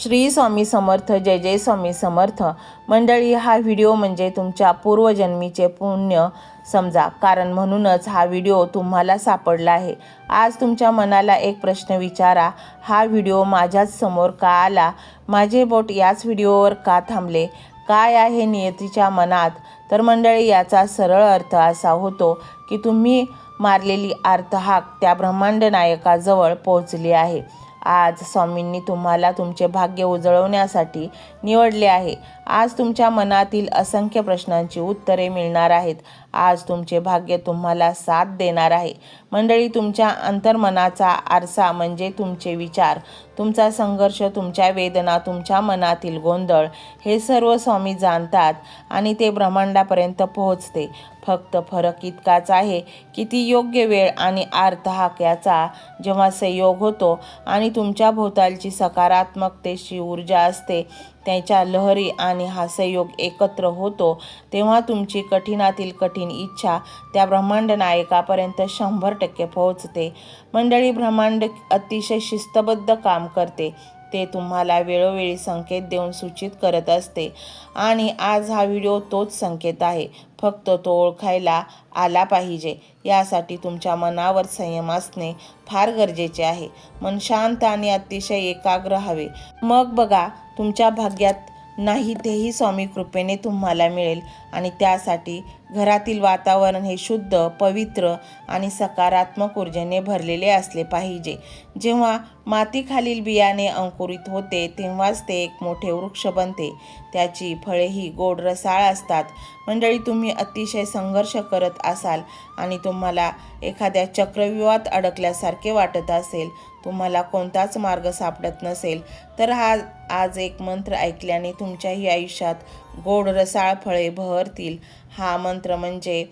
श्री स्वामी समर्थ. जय जय स्वामी समर्थ. मंडळी, हा व्हिडिओ म्हणजे तुमच्या पूर्वजन्मीचे पुण्य समजा, कारण म्हणूनच हा व्हिडिओ तुम्हाला सापडला आहे. आज तुमच्या मनाला एक प्रश्न विचारा, हा व्हिडिओ माझ्याच समोर का आला? माझे बोट याच व्हिडिओवर का थांबले? काय आहे नियतीच्या मनात? तर मंडळी, याचा सरळ अर्थ असा होतो की तुम्ही मारलेली आर्तहाक त्या ब्रह्मांड नायकाजवळ पोहोचली आहे. आज स्वामींनी तुम्हाला तुमचे भाग्य उजळवण्यासाठी निवडले आहे. आज तुमच्या मनातील असंख्य प्रश्नांची उत्तरे मिळणार आहेत. आज तुमचे भाग्य तुम्हाला साथ देणार आहे. मंडळी, तुमच्या अंतर्मनाचा आरसा म्हणजे तुमचे विचार, तुमचा संघर्ष, तुमच्या वेदना, तुमच्या मनातील गोंधळ हे सर्व स्वामी जाणतात आणि ते ब्रह्मांडापर्यंत पोहोचते. फक्त फरक इतकाच आहे की ती योग्य वेळ आणि आर्तहाक याचा जेव्हा संयोग होतो आणि तुमच्या भोवतालची सकारात्मकतेची ऊर्जा असते, त्याच्या लहरी आणि हा संयोग एकत्र होतो, तेव्हा तुमची कठीणातील कठीण इच्छा त्या ब्रह्मांड नायकापर्यंत 100% पोहोचते. मंडळी, ब्रह्मांड अतिशय शिस्तबद्ध काम करते. ते तुम्हाला वेळोवेळी संकेत देऊन सूचित करत असते आणि आज हा व्हिडिओ तोच संकेत आहे. फक्त तो ओळखायला आला पाहिजे. यासाठी तुमच्या मनावर संयम असणे फार गरजेचे आहे. मन शांत आणि अतिशय एकाग्र हवे. मग बघा, तुमच्या भाग्यात नाही तेही स्वामी कृपेने तुम्हाला मिळेल. आणि त्यासाठी घरातील वातावरण हे शुद्ध, पवित्र आणि सकारात्मक ऊर्जेने भरलेले असले पाहिजे. जेव्हा मातीखालील बियाणे अंकुरित होते तेव्हाच ते एक मोठे वृक्ष बनते. त्याची फळेही गोड रसाळ असतात. मंडळी, तुम्ही अतिशय संघर्ष करत असाल आणि तुम्हाला एखाद्या चक्रव्यूहात अडकल्यासारखे वाटत असेल, तुम्हाला कोणताच मार्ग सापडत नसेल, तर आज एक मंत्र ऐकल्याने तुमच्याही आयुष्यात गोड रसाळ फळे बहरतील. हा मंत्र म्हणजे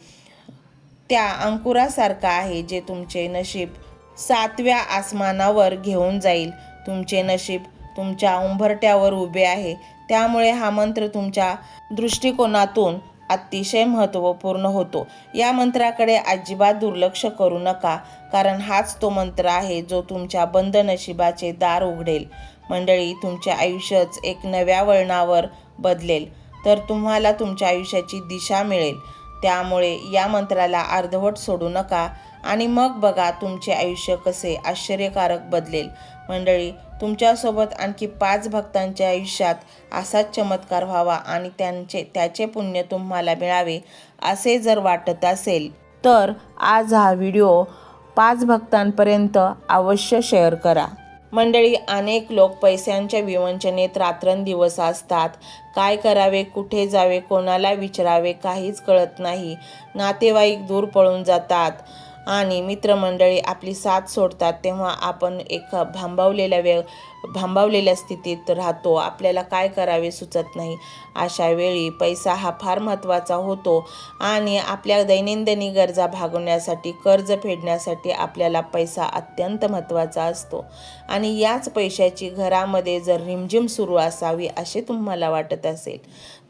त्या अंकुरासारखा आहे जे तुमचे नशीब 7व्या आसमानावर घेऊन जाईल. तुमचे नशीब तुमच्या उंबरठ्यावर उभे आहे. त्यामुळे हा मंत्र तुमच्या दृष्टिकोनातून अतिशय महत्त्वपूर्ण होतो. या मंत्राकडे अजिबात दुर्लक्ष करू नका, कारण हाच तो मंत्र आहे जो तुमच्या बंद नशिबाचे दार उघडेल. मंडळी, तुमचे आयुष्यच एक नव्या वळणावर बदलेल, तर तुम्हाला तुमच्या आयुष्याची दिशा मिळेल. त्यामुळे या मंत्राला अर्धवट सोडू नका आणि मग बघा तुमचे आयुष्य कसे आश्चर्यकारक बदलेल. मंडळी, तुमच्यासोबत आणखी 5 भक्तांच्या आयुष्यात असाच चमत्कार व्हावा आणि त्याचे पुण्य तुम्हाला मिळावे असे जर वाटत असेल, तर आज हा व्हिडिओ 5 भक्तांपर्यंत अवश्य शेअर करा. मंडळी, अनेक लोक पैशांच्या विवंचनेत रात्रंदिवस असतात. काय करावे, कुठे जावे, कोणाला विचारावे काहीच कळत नाही. नातेवाईक दूर पळून जातात आणि मित्रमंडळी आपली साथ सोडतात. तेव्हा आपण एक भांबावलेल्या स्थितीत राहतो. आपल्याला काय करावे सुचत नाही. अशा वेळी पैसा हा फार महत्त्वाचा होतो आणि आपल्या दैनंदिन गरजा भागवण्यासाठी, कर्ज फेडण्यासाठी आपल्याला पैसा अत्यंत महत्त्वाचा असतो. आणि याच पैशाची घरामध्ये जर रिमझिम सुरू असावी असे तुम्हाला वाटत असेल,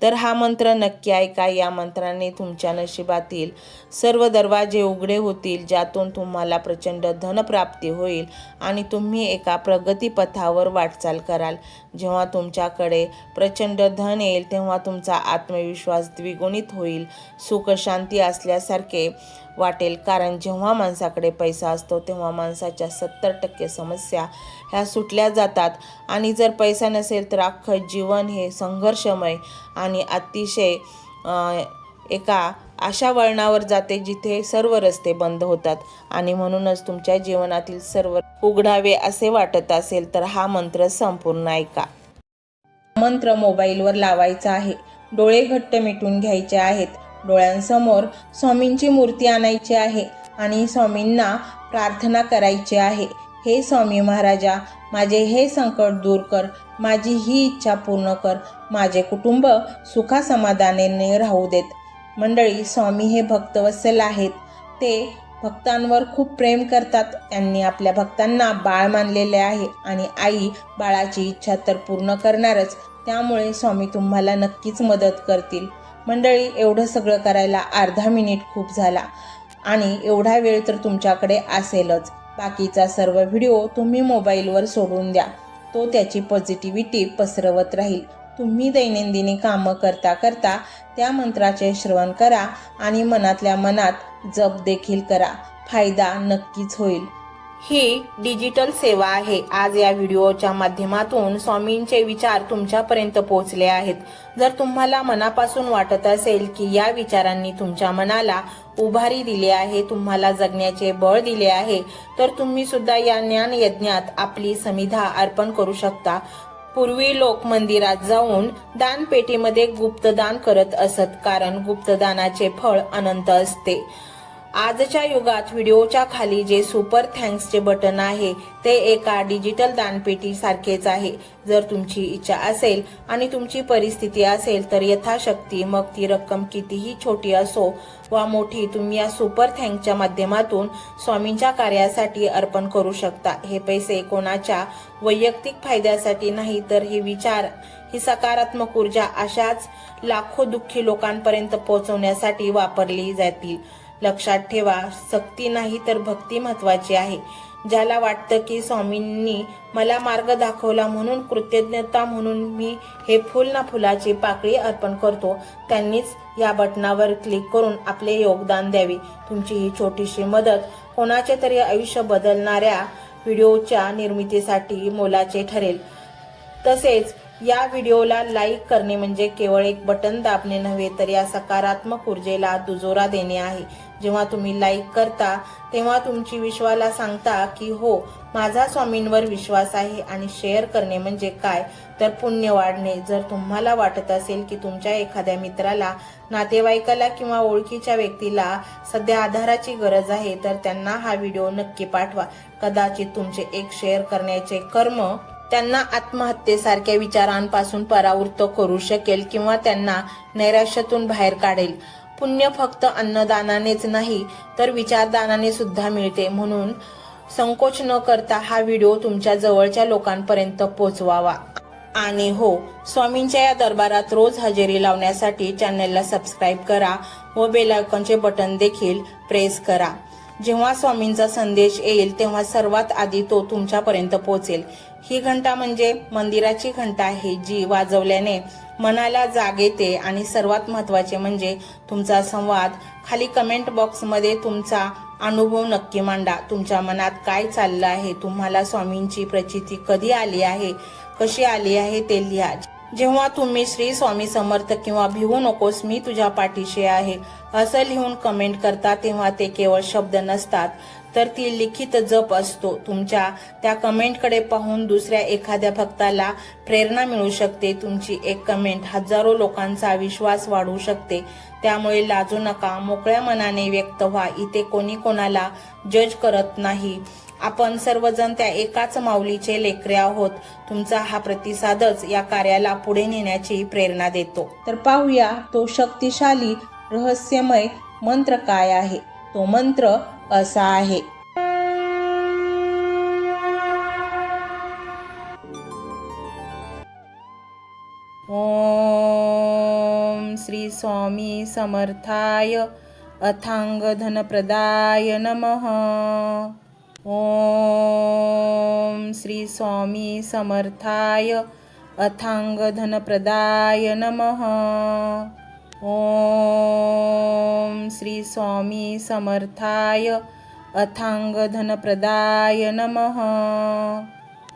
तर हा मंत्र नक्की ऐका. या मंत्राने तुमच्या नशिबातील सर्व दरवाजे उघडे होतील, ज्यातून तुम्हाला प्रचंड धनप्राप्ती होईल आणि तुम्ही एका प्रगतीपथावर वाटचाल कराल. जेव्हा तुमच्याकडे प्रचंड धन येईल तेव्हा तुमचा आत्मविश्वास द्विगुणित होईल. सुख शांती असल्यासारखे वाटेल, कारण जेव्हा माणसाकडे पैसा असतो तेव्हा माणसाच्या 70% समस्या ह्या सुटल्या जातात. आणि जर पैसा नसेल तर अख्खं जीवन हे संघर्षमय आणि अतिशय एका अशा वळणावर जाते जिथे सर्व रस्ते बंद होतात. आणि म्हणूनच तुमच्या जीवनातील सर्व उघडावे असे वाटत असेल तर हा मंत्र संपूर्ण ऐका. मंत्र मोबाईलवर लावायचा आहे. डोळे घट्ट मिटून घ्यायचे आहेत. डोळ्यांसमोर स्वामींची मूर्ती आणायची आहे आणि स्वामींना प्रार्थना करायची आहे. हे स्वामी महाराजा, माझे हे संकट दूर कर, माझी ही इच्छा पूर्ण कर, माझे कुटुंब सुखासमाधानाने राहू देत. मंडळी, स्वामी हे भक्तवत्सल आहेत. ते भक्तांवर खूप प्रेम करतात. त्यांनी आपल्या भक्तांना बाळ मानलेले आहे आणि आई बाळाची इच्छा तर पूर्ण करणारच. त्यामुळे स्वामी तुम्हाला नक्कीच मदत करतील. मंडळी, एवढं सगळं करायला अर्धा मिनिट खूप झाला आणि एवढा वेळ तर तुमच्याकडे असेलच. बाकीचा सर्व व्हिडिओ तुम्ही मोबाईलवर सोडून द्या. तो त्याची पॉझिटिव्हिटी पसरवत राहील. तुम्ही दैनंदिनी कामं करता करता त्या मंत्राचे श्रवण करा आणि मनातल्या मनात जप देखील करा. फायदा नक्कीच होईल. ही डिजिटल सेवा आहे. आज या व्हिडिओच्या माध्यमातून स्वामींचे विचार तुमच्यापर्यंत पोहोचले आहेत. जर तुम्हाला मनापासून वाटत असेल की या विचारांनी तुमच्या मनाला उभारी दिली आहे, तुम्हाला जगण्याचे बळ दिले आहे, तर तुम्ही सुद्धा या ज्ञान यज्ञात आपली समिधा अर्पण करू शकता. पूर्वी लोक मंदिरात जाऊन दानपेटीमध्ये गुप्तदान करत असत, कारण गुप्तदानाचे फळ अनंत असते. आजच्या युगात व्हिडिओच्या खाली जे सुपर थँक्सचे बटन आहे ते एका डिजिटल दानपेटी सारखेच आहे. जर तुमची इच्छा असेल आणि तुमची परिस्थिती असेल तर यथाशक्ती, मग ती रक्कम कितीही छोटी असो वा मोठी, तुम्ही या सुपर थँक्सच्या माध्यमातून स्वामींच्या कार्यासाठी अर्पण करू शकता. हे पैसे कोणाच्या वैयक्तिक फायद्यासाठी नाही, तर हे विचार, ही सकारात्मक ऊर्जा अशाच लाखो दुःखी लोकांपर्यंत पोहोचवण्यासाठी वापरली जातील. लक्षात ठेवा, सक्ती नाही तर भक्ती महत्वाची आहे. ज्याला वाटतं की स्वामींनी मला मार्ग दाखवला म्हणून कृतज्ञता म्हणून मी हे फुल ना फुलाची पाकळी अर्पण करतो, त्यांनीच या बटनावर क्लिक करून आपले योगदान द्यावे. तुमची ही छोटीशी मदत कोणाचे तरी आयुष्य बदलणाऱ्या व्हिडिओच्या निर्मितीसाठी मोलाचे ठरेल. तसेच या व्हिडिओला लाईक करणे म्हणजे केवळ एक बटन दाबणे नव्हे, तर या सकारात्मक ऊर्जेला दुजोरा देणे आहे. जेव्हा तुम्ही लाईक करता तेव्हा तुमची विश्वाला सांगता की हो, माझा स्वामींवर विश्वास आहे. आणि शेअर करणे म्हणजे काय, तर पुण्य वाढणे. जर तुम्हाला वाटत असेल की तुमच्या एखाद्या मित्राला, नातेवाईकाला किंवा ओळखीच्या व्यक्तीला सध्या आधाराची गरज आहे, तर त्यांना हा व्हिडिओ नक्की पाठवा. कदाचित तुमचे एक शेअर करण्याचे कर्म त्यांना आत्महत्येसारख्या विचारांपासून परावृत्त करू शकेल किंवा त्यांना नैराश्यातून बाहेर काढेल. पुण्य फक्त अन्नदानानेच नाही तर विचारदानाने सुद्धा मिळते. म्हणून संकोच न करता हा व्हिडिओ तुमच्या जवळच्या लोकांपर्यंत पोहोचवावा. आणि हो, स्वामींच्या या दरबारात रोज हजेरी लावण्यासाठी चॅनलला सबस्क्राईब करा व बेल आयकॉनचे बटन देखील प्रेस करा. जेव्हा स्वामींचा संदेश येईल तेव्हा सर्वात आधी तो तुमच्यापर्यंत पोहोचेल. ही घंटा म्हणजे मंदिराची घंटा आहे, जी वाजवल्याने मनाला जाग येते. आणि सर्वात महत्त्वाचे म्हणजे तुमचा संवाद. खाली कमेंट बॉक्समध्ये तुमचा अनुभव नक्की मांडा. तुमच्या मनात काय चाललं आहे, तुम्हाला स्वामींची प्रचिती कधी आली आहे, कशी आली आहे ते लिहा. जेव्हा तुम्ही श्री स्वामी समर्थ किंवा भिवू नकोस मी तुझ्या पाठीशी आहे असं लिहून कमेंट करता, तेव्हा ते केवळ शब्द नसतात, तर ती लिखित जप असतो. तुमच्या त्या कमेंटकडे पाहून दुसऱ्या एखाद्या भक्ताला प्रेरणा मिळू शकते. तुमची एक कमेंट हजारो लोकांचा विश्वास वाढवू शकते. त्यामुळे लाजू नका, मोकळ्या मनाने व्यक्त व्हा. इथे कोणी कोणाला जज करत नाही. आपण सर्वजण त्या एकाच माऊलीचे लेकरे आहोत. तुमचा हा प्रतिसादच या कार्याला पुढे नेण्याची प्रेरणा देतो. तर पाहूया तो शक्तिशाली रहस्यमय मंत्र काय आहे. तो मंत्र असा आहे. ओम श्री स्वामी समर्थाय अथांग धनप्रदाय नमः. ओम श्री स्वामी समर्थाय अथांग धनप्रदाय नमः. ओम श्री स्वामी समर्थाय अथांग धनप्रदाय नमः.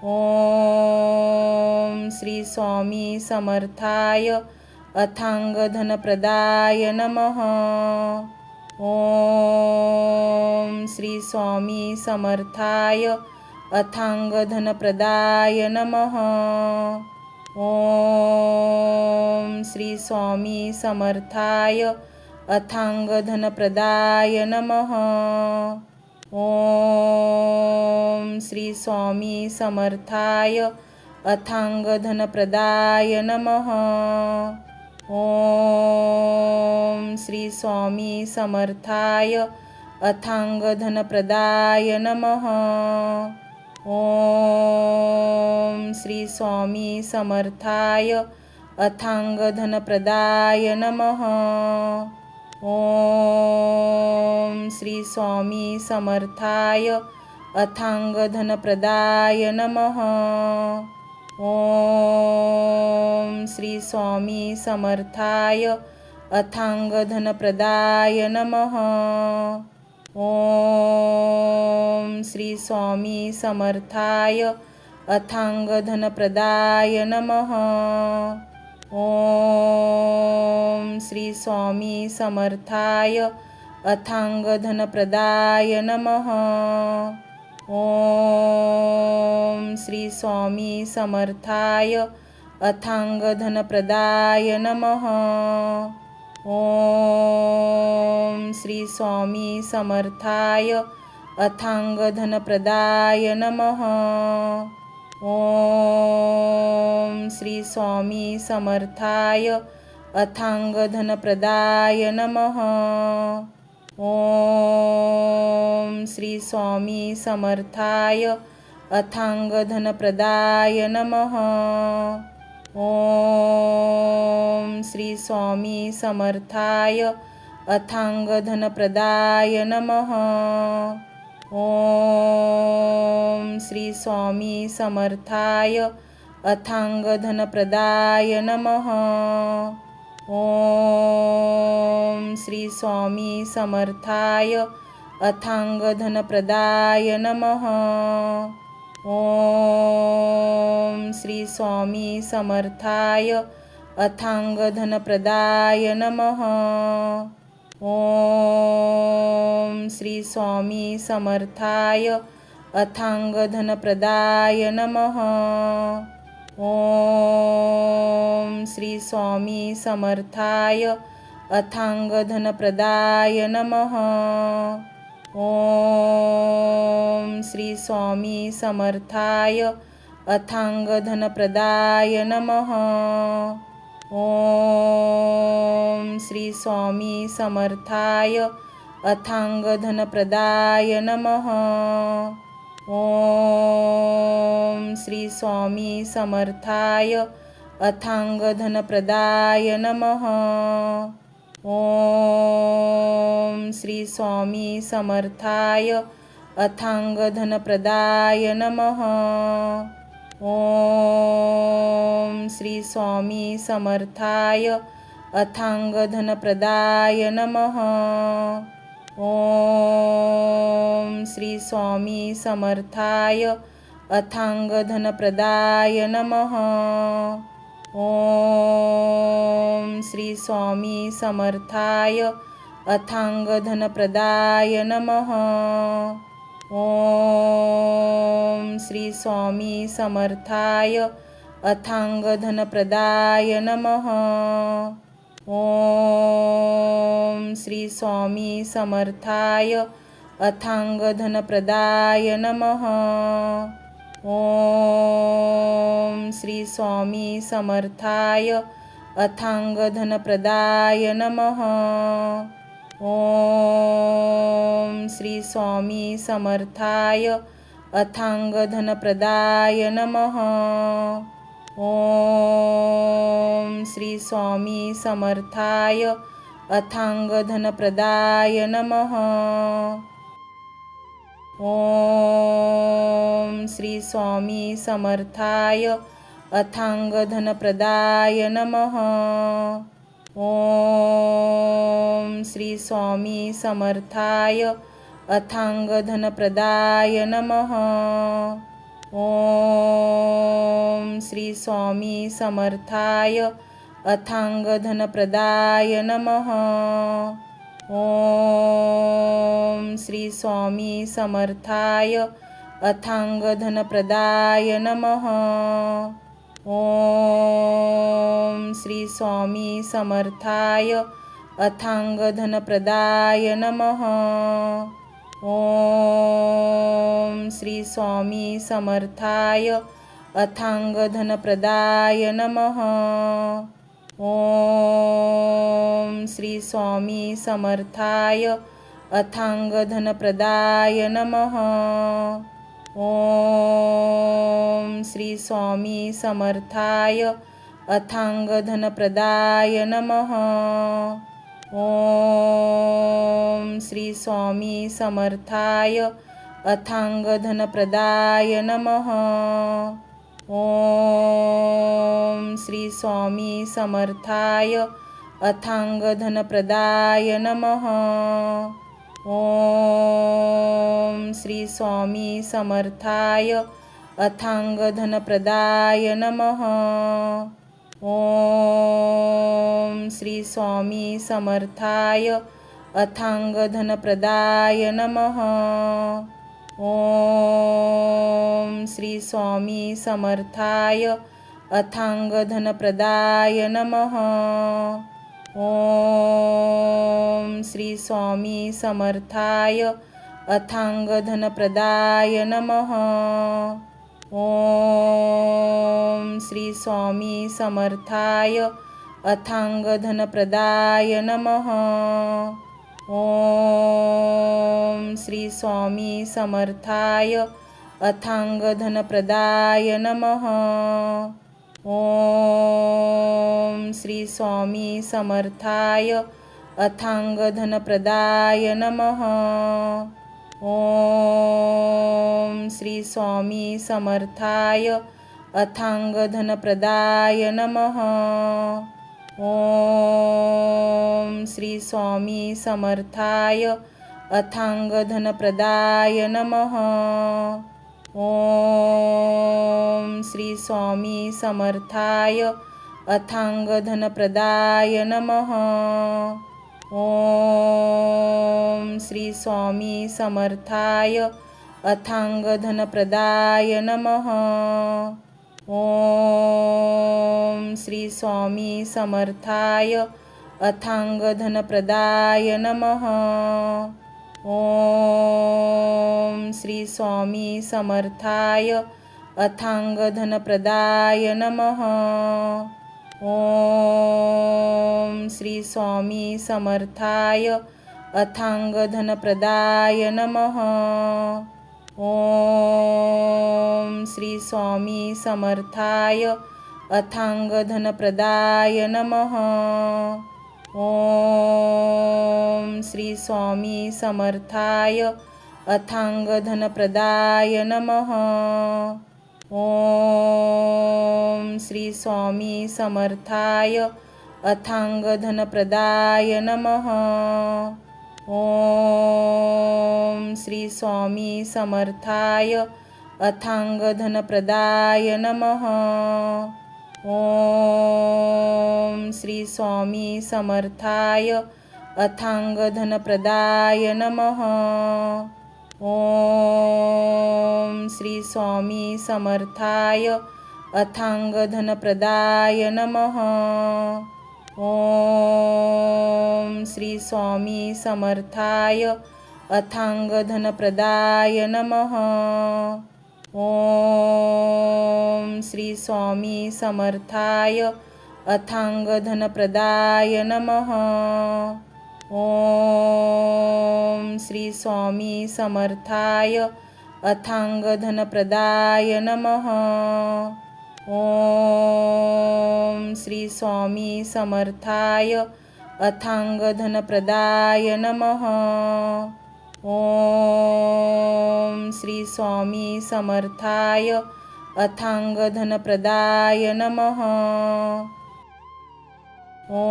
ओम श्री स्वामी समर्थाय अथांग धनप्रदाय नमः. ओम श्री स्वामी समर्थाय अथांग धनप्रदाय नमः. ओम श्री स्वामी समर्थाय अथांग धनप्रदाय नमः. ओम श्री स्वामी समर्थाय अथांग धनप्रदाय नमः. ओम श्री स्वामी समर्थाय अथांग धनप्रदाय नमः. ओम श्री स्वामी समर्थाय अथांग धनप्रदाय नमः. ओम श्री स्वामी समर्थाय अथांग धनप्रदाय नमः. ओम श्री स्वामी समर्थाय अथांग धनप्रदाय नमः। ओम श्री स्वामी समर्थाय अथांग धनप्रदाय नमः। ओम श्री स्वामी समर्थाय अथांग धनप्रदाय नमः। ओम श्री स्वामी समर्थाय अथांग धनप्रदाय नमः। ओम श्री स्वामी समर्थाय अथांग धनप्रदाय नमः। ओम श्री स्वामी समर्थाय अथांग धनप्रदाय नमः। ओम श्री स्वामी समर्थाय अथांग धनप्रदाय नमः। ओम श्री स्वामी समर्थाय अथांग धनप्रदाय नमः। ओम श्री स्वामी समर्थाय अथांग धनप्रदाय नमः। ओम श्री स्वामी समर्थाय अथांग धनप्रदाय नमः। ओम श्री स्वामी समर्थाय अथांग धनप्रदाय नमः। ओम श्री स्वामी समर्थाय अथांग धनप्रदाय नमः। ओम श्री स्वामी समर्थाय अथांग धनप्रदाय नमः। ओम श्री स्वामी समर्थाय अथांग धनप्रदाय नमः। ओम श्री स्वामी समर्थाय अथांग धनप्रदाय नमः। ओम श्री स्वामी समर्थाय अथांग धनप्रदाय नमः। ओम श्री स्वामी समर्थाय अथांग धनप्रदाय नमः। ओम श्री स्वामी समर्थाय अथांग धनप्रदाय नमः। ओम श्री स्वामी समर्थाय अथांग धनप्रदाय नमः। ओम श्री स्वामी समर्थाय अथांग धनप्रदाय नमः। ओम श्री स्वामी समर्थाय अथांग धनप्रदाय नमः। ओम श्री स्वामी समर्थाय अथांग धनप्रदाय नमः। ओम श्री स्वामी समर्थाय अथांग धनप्रदाय नमः। ओम श्री स्वामी समर्थाय अथांग धनप्रदाय नमः। ओम श्री स्वामी समर्थाय अथांग धनप्रदाय नमः। ओम श्री स्वामी समर्थाय अथांग धनप्रदाय नमः। ओम श्री स्वामी समर्थाय अथांग धनप्रदाय नमः। ओम श्री स्वामी समर्थाय अथांग धनप्रदाय नमः। ओम श्री स्वामी समर्थाय अथांग धनप्रदाय नमः। ओम श्री स्वामी समर्थाय अथांग धनप्रदाय नमः। ओम श्री स्वामी समर्थाय अथांग धनप्रदाय नमः। ओम श्री स्वामी समर्थाय अथांग धनप्रदाय नमः। ओम श्री स्वामी समर्थाय अथांग धनप्रदाय नमः। ओम श्री स्वामी समर्थाय अथांग धनप्रदाय नमः। ओम श्री स्वामी समर्थाय अथांग धनप्रदाय नमः। ओम श्री स्वामी समर्थाय अथांग धनप्रदाय नमः। ओम श्री स्वामी समर्थाय अथांग धनप्रदाय नमः। ओम श्री स्वामी समर्थाय अथांग धनप्रदाय नमः। ओम श्री स्वामी समर्थाय अथांग धनप्रदाय नमः। ओम श्री स्वामी समर्थाय अथांग धनप्रदाय नमः। ओम श्री स्वामी समर्थाय अथांग धनप्रदाय नमः। ओम श्री स्वामी समर्थाय अथांग धनप्रदाय नमः। ओम श्री स्वामी समर्थाय अथांग धनप्रदाय नमः। ओम श्री स्वामी समर्थाय अथांग धनप्रदाय नमः। ओम श्री स्वामी समर्थाय अथांग धनप्रदाय नमः। ओम श्री स्वामी समर्थाय अथांग धनप्रदाय नमः। ओम श्री स्वामी समर्थाय अथांग धनप्रदाय नमः। ओम श्री स्वामी समर्थाय अथांग धनप्रदाय नमः। ओम श्री स्वामी समर्थाय अथांग धनप्रदाय नमः। ओम श्री स्वामी समर्थाय अथांग धनप्रदाय नमः। ओम श्री स्वामी समर्थाय अथांग धनप्रदाय नमः। ओम श्री स्वामी समर्थाय अथांग धनप्रदाय नमः। ओम श्री स्वामी समर्थाय अथांग धनप्रदाय नमः। ओम श्री स्वामी समर्थाय अथांग धनप्रदाय नमः। ओम श्री स्वामी समर्थाय अथांग धनप्रदाय नमः। ओम श्री स्वामी समर्थाय अथांग धनप्रदाय नमः। ओम श्री स्वामी समर्थाय अथांग धनप्रदाय नमः। ओम श्री स्वामी समर्थाय अथांग धनप्रदाय नमः। ओम श्री स्वामी समर्थाय अथांग धनप्रदाय नमः। ओम श्री स्वामी समर्थाय अथांग धनप्रदाय नमः।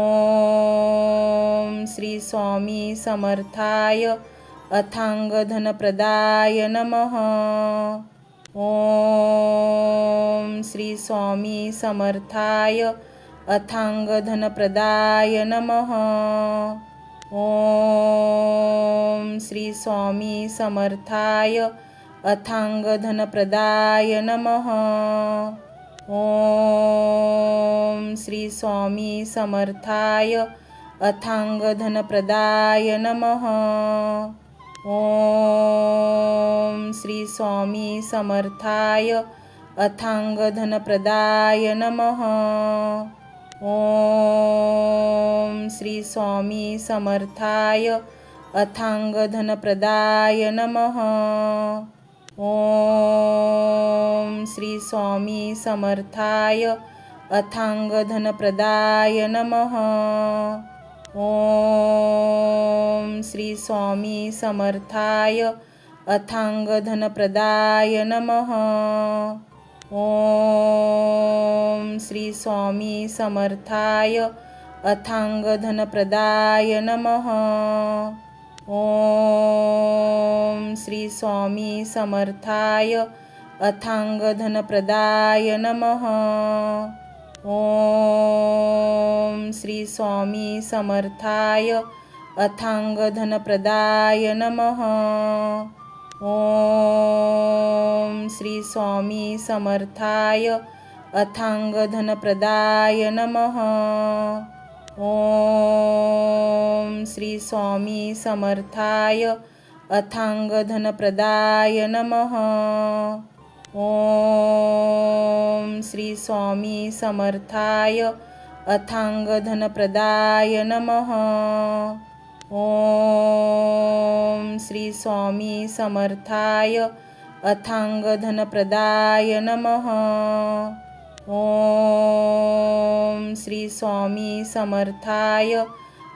ओम श्री स्वामी समर्थाय अथांग धनप्रदाय नमः। ओम श्री स्वामी समर्थाय अथांग धनप्रदाय नमः। ओम श्री स्वामी समर्थाय अथांग धनप्रदाय नमः। ओम श्री स्वामी समर्थाय अथांग धनप्रदाय नमः। ओम श्री स्वामी समर्थाय अथांग धनप्रदाय नमः। ओम श्री स्वामी समर्थाय अथांग धनप्रदाय नमः। ओम श्री स्वामी समर्थाय अथांग धनप्रदाय नमः। ओम श्री स्वामी समर्थाय अथांग धनप्रदाय नमः। ओम श्री स्वामी समर्थाय अथांग धनप्रदाय नमः। ओम श्री स्वामी समर्थाय अथांग धनप्रदाय नमः। ओम श्री स्वामी समर्थाय अथांग धनप्रदाय नमः। ओम श्री स्वामी समर्थाय अथांग धनप्रदाय नमः। ओम श्री स्वामी समर्थाय अथांग धनप्रदाय नमः। ओम श्री स्वामी समर्थाय अथांग धनप्रदाय नमः। ओम श्री स्वामी समर्थाय अथांग धनप्रदाय नमः। ओम श्री स्वामी समर्थाय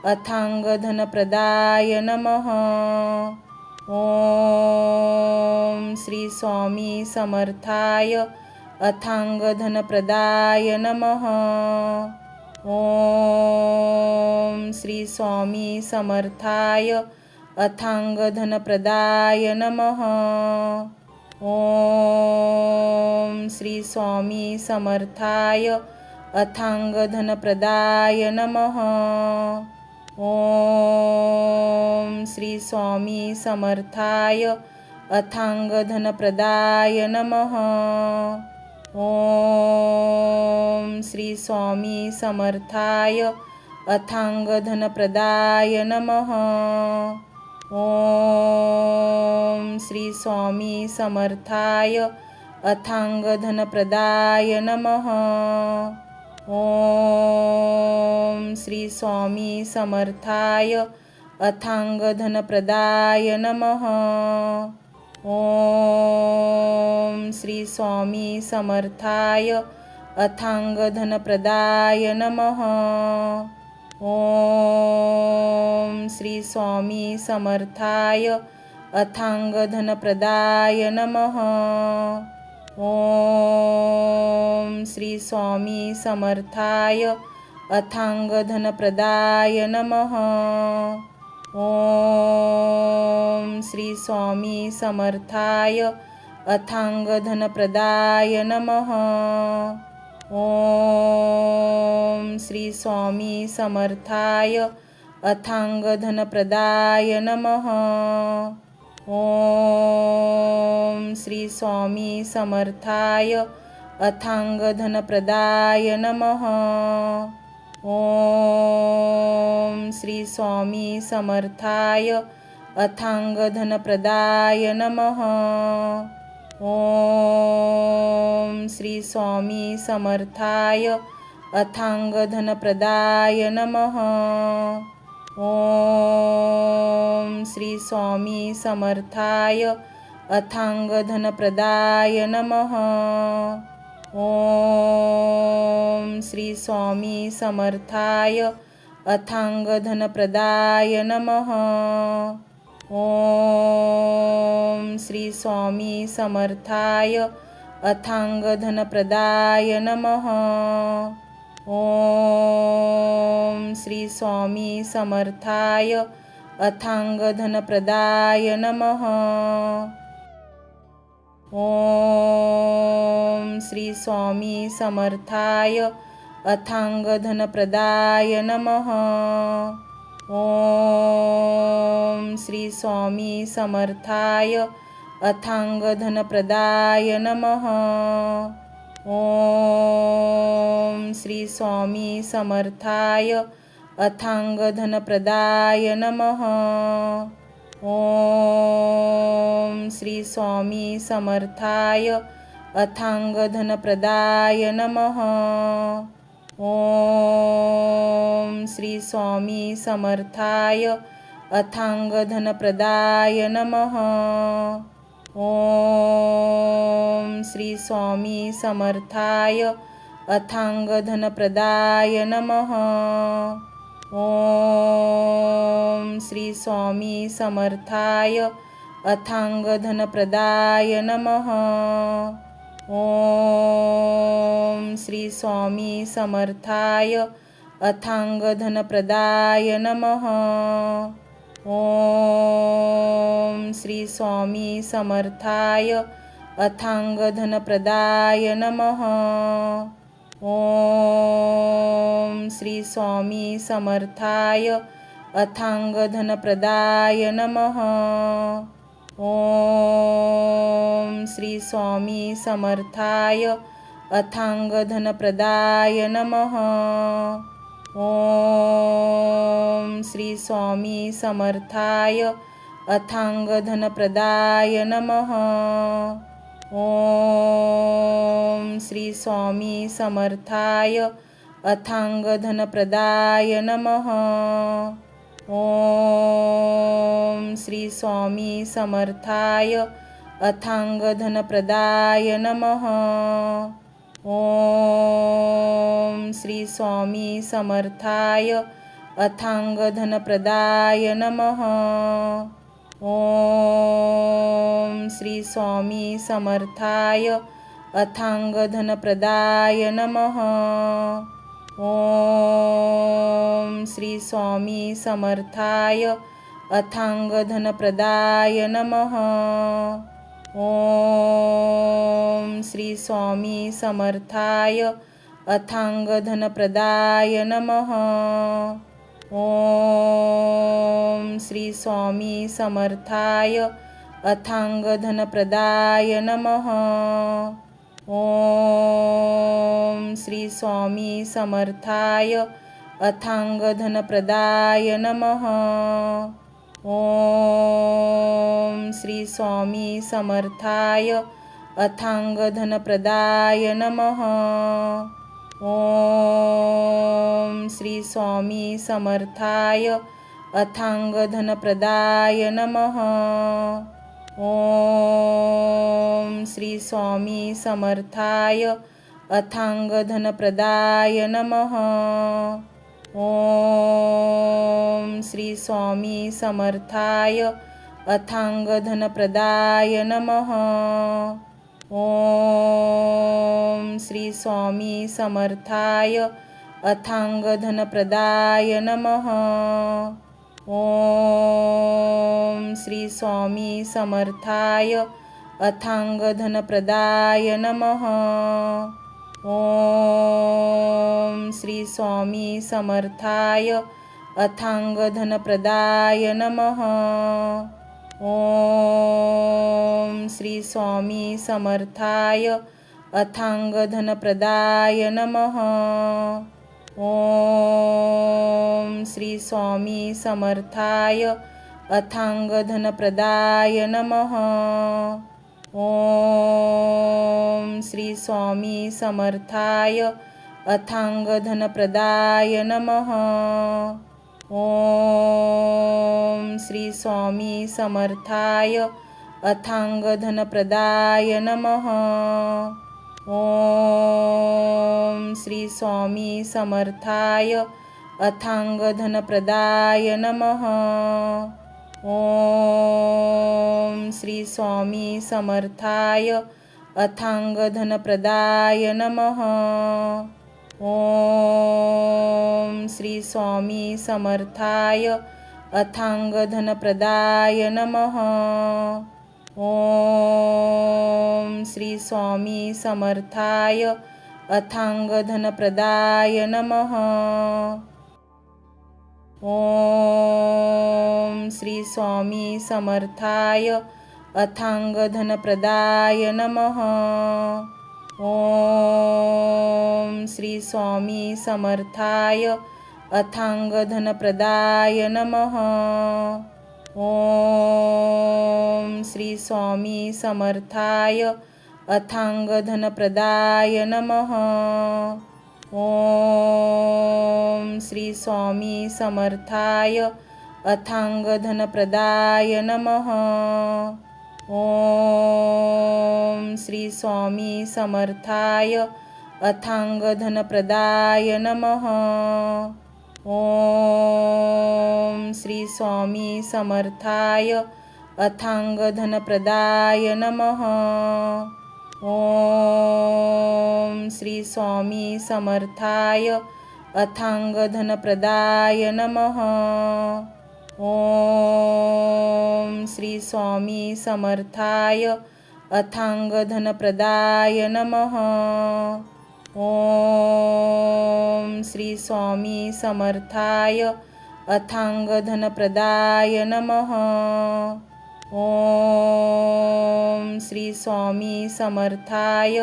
अथांग धनप्रदाय नमः। ओम श्री स्वामी समर्थाय अथांग धनप्रदाय नमः। ओम श्री स्वामी समर्थाय अथांग धनप्रदाय नमः। ओम श्री स्वामी समर्थाय अथांग धनप्रदाय नमः। ओम श्री स्वामी समर्थाय अथांग धनप्रदाय नमः। ओम श्री स्वामी समर्थाय अथांग धनप्रदाय नमः। ओम श्री स्वामी समर्थाय अथांग धनप्रदाय नमः। ओम श्री स्वामी समर्थाय अथांग धनप्रदाय नमः। ओम श्री स्वामी समर्थाय अथांग धनप्रदाय नमः। ओम श्री स्वामी समर्थाय अथांग धनप्रदाय नमः। ओम श्री स्वामी समर्थाय अथांग धनप्रदाय नमः। ओम श्री स्वामी समर्थाय अथांग धनप्रदाय नमः। ओम श्री स्वामी समर्थाय अथांग धनप्रदाय नमः। ओम श्री स्वामी समर्थाय अथांग धनप्रदाय नमः। ओम श्री स्वामी समर्थाय अथांग धनप्रदाय नमः। ओम श्री स्वामी समर्थाय अथांग धनप्रदाय नमः। ओम श्री स्वामी समर्थाय अथांग धनप्रदाय नमः। ओम श्री स्वामी समर्थाय अथांग धनप्रदाय नमः। ओम श्री स्वामी समर्थाय अथांग धनप्रदाय नमः। ओम श्री स्वामी समर्थाय अथांग धनप्रदाय नमः। ओम श्री स्वामी समर्थाय अथांग धनप्रदाय नमः। ओम श्री स्वामी समर्थाय अथांग धनप्रदाय नमः। ओम श्री स्वामी समर्थाय अथांग धनप्रदाय नमः। ओम श्री स्वामी समर्थाय अथांग धनप्रदाय नमः। ओम श्री स्वामी समर्थाय अथांग धनप्रदाय नमः। ओम श्री स्वामी समर्थाय अथांग धनप्रदाय नमः। ओम श्री स्वामी समर्थाय अथांग धनप्रदाय नमः। ओम श्री स्वामी समर्थाय अथांगधनप्रदाय नमः। ओम श्री स्वामी समर्थाय अथांगधनप्रदाय नमः। ओम श्री स्वामी समर्थाय अथांगधनप्रदाय नमः। ओम श्री स्वामी समर्थाय अथांगधनप्रदाय नमः। ओम श्री स्वामी समर्थाय अथांगधनप्रदाय नमः। ओम श्री स्वामी समर्थाय अथांगधनप्रदाय नमः। ओम श्री स्वामी समर्थाय अथांगधनप्रदाय नमः। ओम श्री स्वामी समर्थाय अथांगधनप्रदाय नमः। ओम श्री स्वामी समर्थाय अथांगधनप्रदाय नमः। ओम श्री स्वामी समर्थाय अथांगधनप्रदाय नमः। ओम श्री स्वामी समर्थाय अथांगधनप्रदाय नमः। ओम श्री स्वामी समर्थाय अथांगधनप्रदाय नमः। ओम श्री स्वामी समर्थाय अथांगधनप्रदाय नमः। ओम श्री स्वामी समर्थाय अथांगधनप्रदाय नमः। ओम श्री स्वामी समर्थाय अथांगधनप्रदाय नमः। ओम श्री स्वामी समर्थाय अथांगधनप्रदाय नमः। ओम श्री स्वामी समर्थाय अथांगधनप्रदाय नमः। ओम श्री स्वामी समर्थाय अथांगधनप्रदाय नमः। ओम श्री स्वामी समर्थाय अथांगधनप्रदाय नमः। ओम श्री स्वामी समर्थाय अथांगधनप्रदाय नमः। ओम श्री स्वामी समर्थाय अथांगधनप्रदाय नमः। ओम श्री स्वामी समर्थाय अथांगधनप्रदाय नमः। ओम श्री स्वामी समर्थाय अथांगधनप्रदाय नमः। ओम श्री स्वामी समर्थाय अथांगधनप्रदाय नमः। ओम श्री स्वामी समर्थाय अथांगधनप्रदाय नमः। ओम श्री स्वामी समर्थाय अथांगधनप्रदाय नमः। ओम श्री स्वामी समर्थाय अथांगधनप्रदाय नमः। ओम श्री स्वामी समर्थाय अथांगधनप्रदाय नमः। ओम श्री स्वामी समर्थाय अथांगधनप्रदाय नमः। ओम श्री स्वामी समर्थाय अथांगधनप्रदाय नमः। ओम श्री स्वामी समर्थाय अथांगधनप्रदाय नमः। ओम श्री स्वामी समर्थाय अथांगधनप्रदाय नमः। ओम श्री स्वामी समर्थाय अथांगधनप्रदाय नमः। ओम श्री स्वामी समर्थाय अथांगधनप्रदाय नमः। ओम श्री स्वामी समर्थाय अथांग धनप्रदाय नमः। ओम श्री स्वामी समर्थाय अथांग धनप्रदाय नमः। ओम श्री स्वामी समर्थाय अथांग धनप्रदाय नमः। ओम श्री स्वामी समर्थाय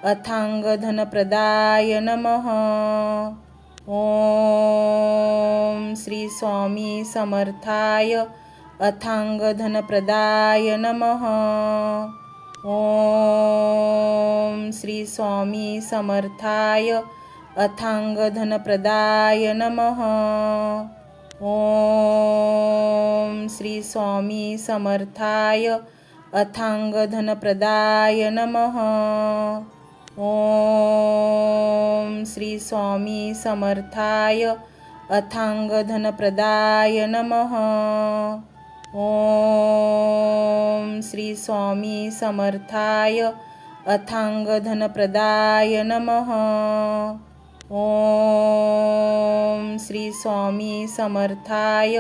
अथांग धनप्रदाय नमः। ओम श्री स्वामी समर्थाय अथांग धनप्रदाय नमः। ओम श्री स्वामी समर्थाय अथांग धनप्रदाय नमः। ओम श्री स्वामी समर्थाय अथांग धनप्रदाय नमः। ओम श्री स्वामी समर्थाय अथांग धनप्रदाय नमः। ओम श्री स्वामी समर्थाय अथांग धनप्रदाय नमः। ओम श्री स्वामी समर्थाय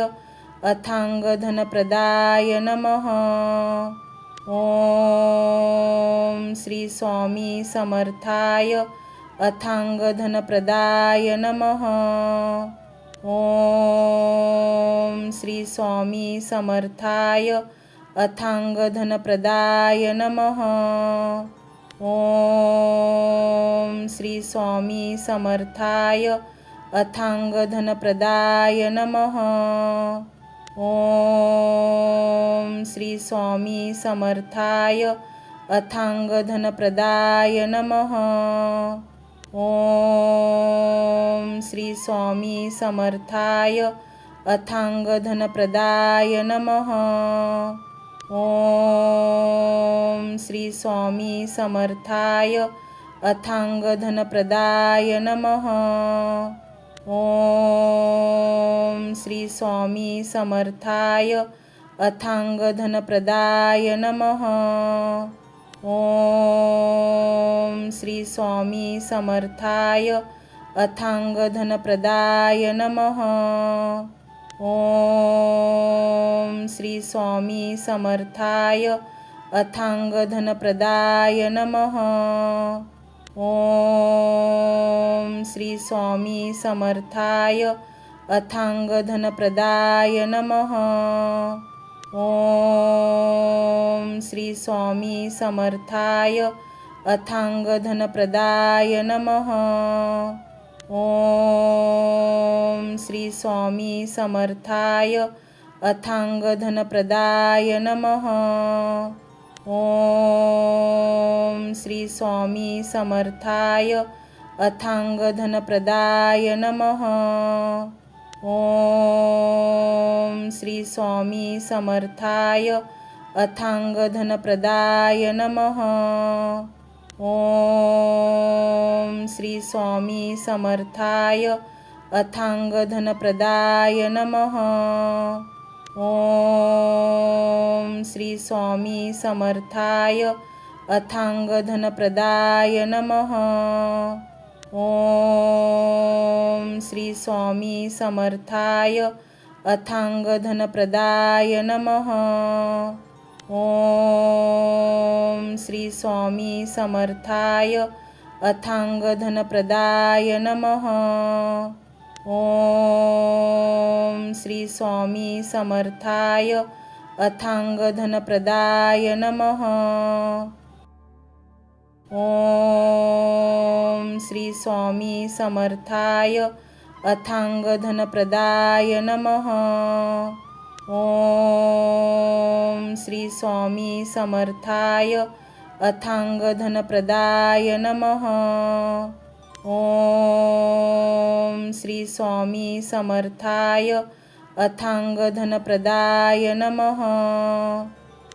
अथांग धनप्रदाय नमः। ओम श्री स्वामी समर्थाय अथांग धनप्रदाय नमः। ओम श्री स्वामी समर्थाय अथांग धनप्रदाय नमः। ओम श्री स्वामी समर्थाय अथांग धनप्रदाय नमः। ओम श्री स्वामी समर्थाय अथांग धनप्रदाय नमः। ओम श्री स्वामी समर्थाय अथांग धनप्रदाय नमः। ओम श्री स्वामी समर्थाय अथांग धनप्रदाय नमः। ओम श्री स्वामी समर्थाय अथांग धनप्रदाय नमः। ओम श्री स्वामी समर्थाय अथांग धनप्रदाय नमः। ओम श्री स्वामी समर्थाय अथांग धनप्रदाय नमः। ओम श्री स्वामी समर्थाय अथांग धनप्रदाय नमः। ओम श्री स्वामी समर्थाय अथांग धनप्रदाय नमः। ओम श्री स्वामी समर्थाय अथांग धनप्रदाय नमः। ओम श्री स्वामी समर्थाय अथांग धनप्रदाय नमः। ओम श्री स्वामी समर्थाय अथांग धनप्रदाय नमः। ओम श्री स्वामी समर्थाय अथांग धनप्रदाय नमः। ओम श्री स्वामी समर्थाय अथांग धनप्रदाय नमः। ओम श्री स्वामी समर्थाय अथांग धनप्रदाय नमः। ओम श्री स्वामी समर्थाय अथांग धनप्रदाय नमः। ओम श्री स्वामी समर्थाय अथांग धनप्रदाय नमः। ओम श्री स्वामी समर्थाय अथांग धनप्रदाय नमः। ओम श्री स्वामी समर्थाय अथांग धनप्रदाय नमः। ओम श्री स्वामी समर्थाय अथांग धनप्रदाय नमः।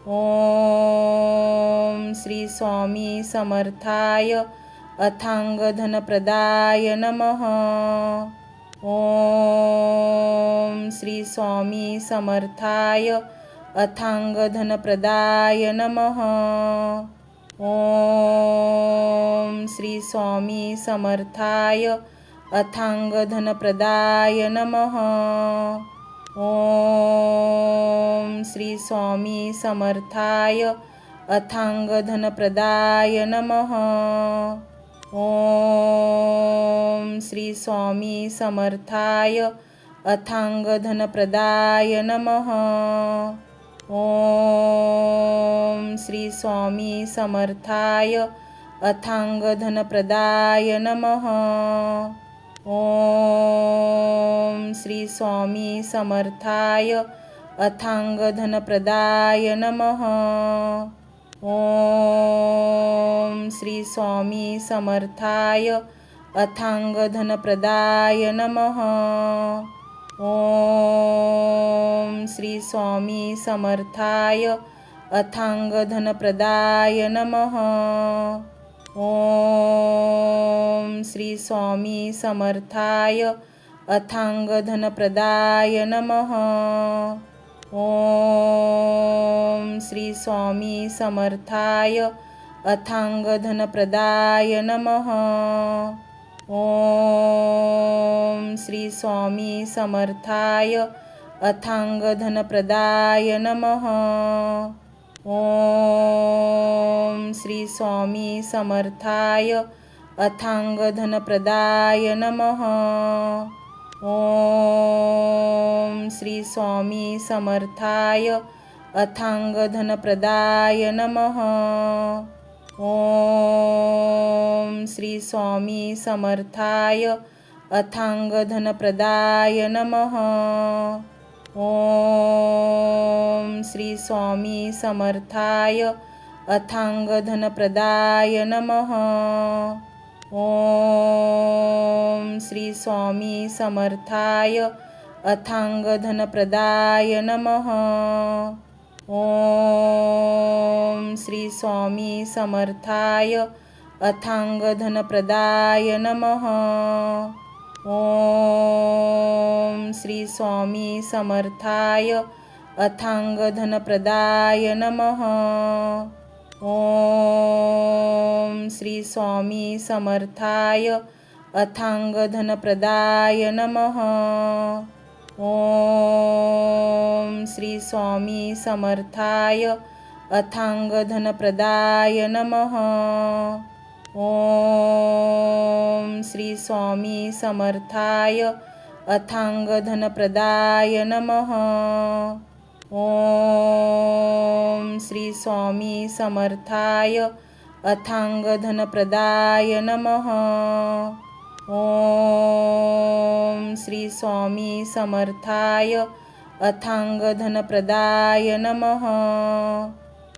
ओम श्री स्वामी समर्थाय अथांग धनप्रदाय नमः। ओम श्री स्वामी समर्थाय अथांग धनप्रदाय नमः। ओम श्री स्वामी समर्थाय अथांगधनप्रदाय नमः। ओम श्री स्वामी समर्थाय अथांगधनप्रदाय नमः। ओम श्री स्वामी समर्थाय अथांगधनप्रदाय नमः। ओम श्री स्वामी समर्थाय अथांगधनप्रदाय नमः। ओम श्री स्वामी समर्थाय अथांगधनप्रदाय नमः। ओम श्री स्वामी समर्थाय अथांगधनप्रदाय नमः। ओम श्री स्वामी समर्थाय अथांगधनप्रदाय नमः। ओम श्री स्वामी समर्थाय अथांगधनप्रदाय नमः। ओम श्री स्वामी समर्थाय अथांगधनप्रदाय नमः। ओम श्री स्वामी समर्थाय अथांगधनप्रदाय नमः। ओम श्री स्वामी समर्थाय अथांगधनप्रदाय नमः। ओम श्री स्वामी समर्थाय अथांगधनप्रदाय नमः। ओम श्री स्वामी समर्थाय अथांगधनप्रदाय नमः। ओम श्री स्वामी समर्थाय अथांगधनप्रदाय नमः। ओम श्री स्वामी समर्थाय अथांगधनप्रदाय नमः। ओम श्री स्वामी समर्थाय अथांगधनप्रदाय नमः। ओम श्री स्वामी समर्थाय अथांगधनप्रदाय नमः। ओम श्री स्वामी समर्थाय अथांगधनप्रदाय नमः। ओम श्री स्वामी समर्थाय अथांगधनप्रदाय नमः। ओम श्री स्वामी समर्थाय अथांगधनप्रदाय नमः। ओम श्री स्वामी समर्थाय अथांगधनप्रदाय नमः। ओम श्री स्वामी समर्थाय अथांगधनप्रदाय नमः।